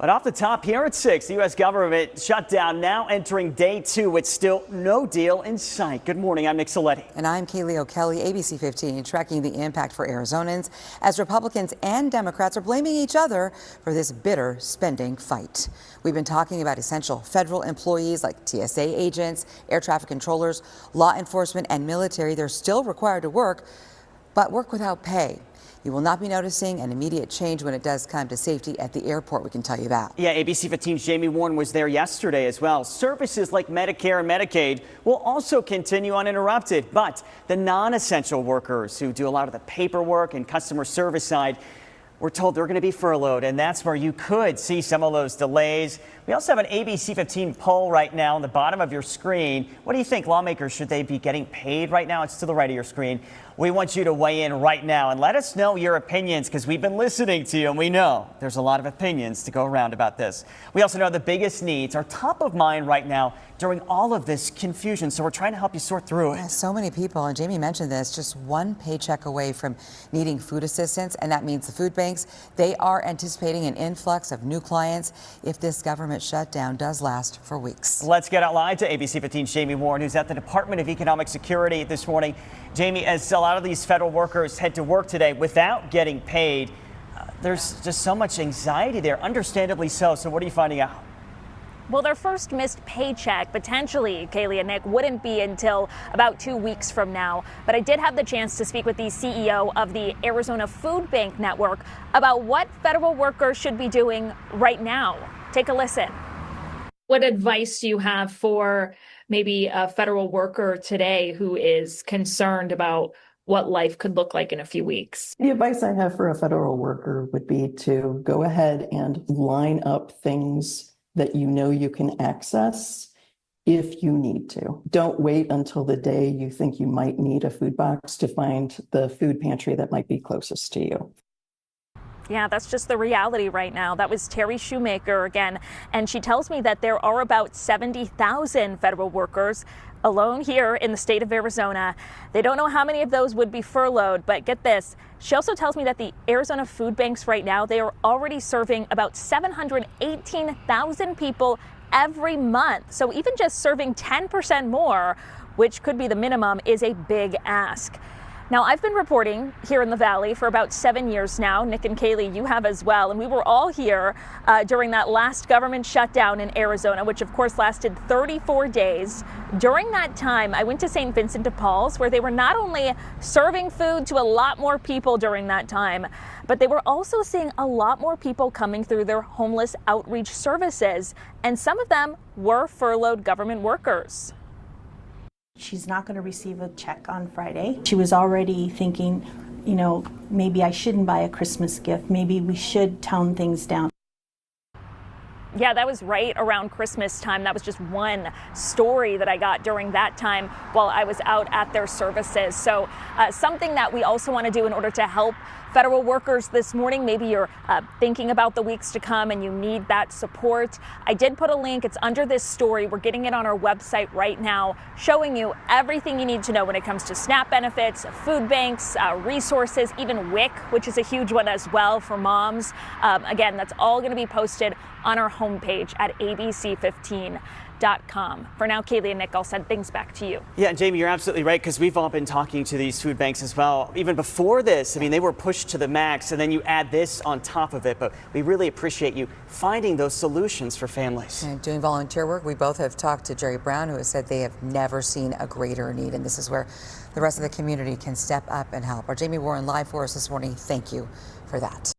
But off the top here at 6, the U.S. government shutdown now entering day 2 with still no deal in sight. Good morning, I'm Nick Saletti. And I'm Kaylee O'Kelly, ABC 15, tracking the impact for Arizonans as Republicans and Democrats are blaming each other for this bitter spending fight. We've been talking about essential federal employees like TSA agents, air traffic controllers, law enforcement and military. They're still required to work, but work without pay. You will not be noticing an immediate change when it does come to safety at the airport, we can tell you that. Yeah, ABC 15's Jamie Warren was there yesterday as well. Services like Medicare and Medicaid will also continue uninterrupted, but the non-essential workers who do a lot of the paperwork and customer service side, we're told they're going to be furloughed, and that's where you could see some of those delays. We also have an ABC 15 poll right now on the bottom of your screen. What do you think, lawmakers, should they be getting paid right now? It's to the right of your screen. We want you to weigh in right now and let us know your opinions, because we've been listening to you and we know there's a lot of opinions to go around about this. We also know the biggest needs are top of mind right now during all of this confusion, so we're trying to help you sort through it. Yeah, so many people, and Jamie mentioned this, just one paycheck away from needing food assistance, and that means the food banks, they are anticipating an influx of new clients if this government shutdown does last for weeks. Let's get out live to ABC 15's Jamie Warren, who's at the Department of Economic Security this morning. Jamie, as a lot of these federal workers head to work today without getting paid, there's just so much anxiety there, understandably so. So what are you finding out? Well, their first missed paycheck, potentially, Kaylee and Nick, wouldn't be until about 2 weeks from now. But I did have the chance to speak with the CEO of the Arizona Food Bank Network about what federal workers should be doing right now. Take a listen. What advice do you have for maybe a federal worker today who is concerned about what life could look like in a few weeks? The advice I have for a federal worker would be to go ahead and line up things that you know you can access if you need to. Don't wait until the day you think you might need a food box to find the food pantry that might be closest to you. Yeah, that's just the reality right now. That was Terry Shoemaker again, and she tells me that there are about 70,000 federal workers alone here in the state of Arizona. They don't know how many of those would be furloughed, but get this. She also tells me that the Arizona food banks right now, they are already serving about 718,000 people every month. So even just serving 10% more, which could be the minimum, is a big ask. Now, I've been reporting here in the Valley for about 7 years now. Nick and Kaylee, you have as well. And we were all here during that last government shutdown in Arizona, which of course lasted 34 days. During that time, I went to St. Vincent de Paul's, where they were not only serving food to a lot more people during that time, but they were also seeing a lot more people coming through their homeless outreach services. And some of them were furloughed government workers. She's not going to receive a check on Friday. She was already thinking, you know, maybe I shouldn't buy a Christmas gift. Maybe we should tone things down. Yeah, that was right around Christmas time. That was just one story that I got during that time while I was out at their services. So something that we also want to do in order to help federal workers this morning, maybe you're thinking about the weeks to come and you need that support. I did put a link. It's under this story. We're getting it on our website right now, showing you everything you need to know when it comes to SNAP benefits, food banks, resources, even WIC, which is a huge one as well for moms. Again, that's all going to be posted on our homepage at abc15.com. For now, Kaylee and Nick, I'll send things back to you. Yeah, and Jamie, you're absolutely right, because we've all been talking to these food banks as well. Even before this, I mean, they were pushed to the max, and then you add this on top of it. But we really appreciate you finding those solutions for families. And doing volunteer work, we both have talked to Jerry Brown, who has said they have never seen a greater need, and this is where the rest of the community can step up and help. Our Jamie Warren live for us this morning. Thank you for that.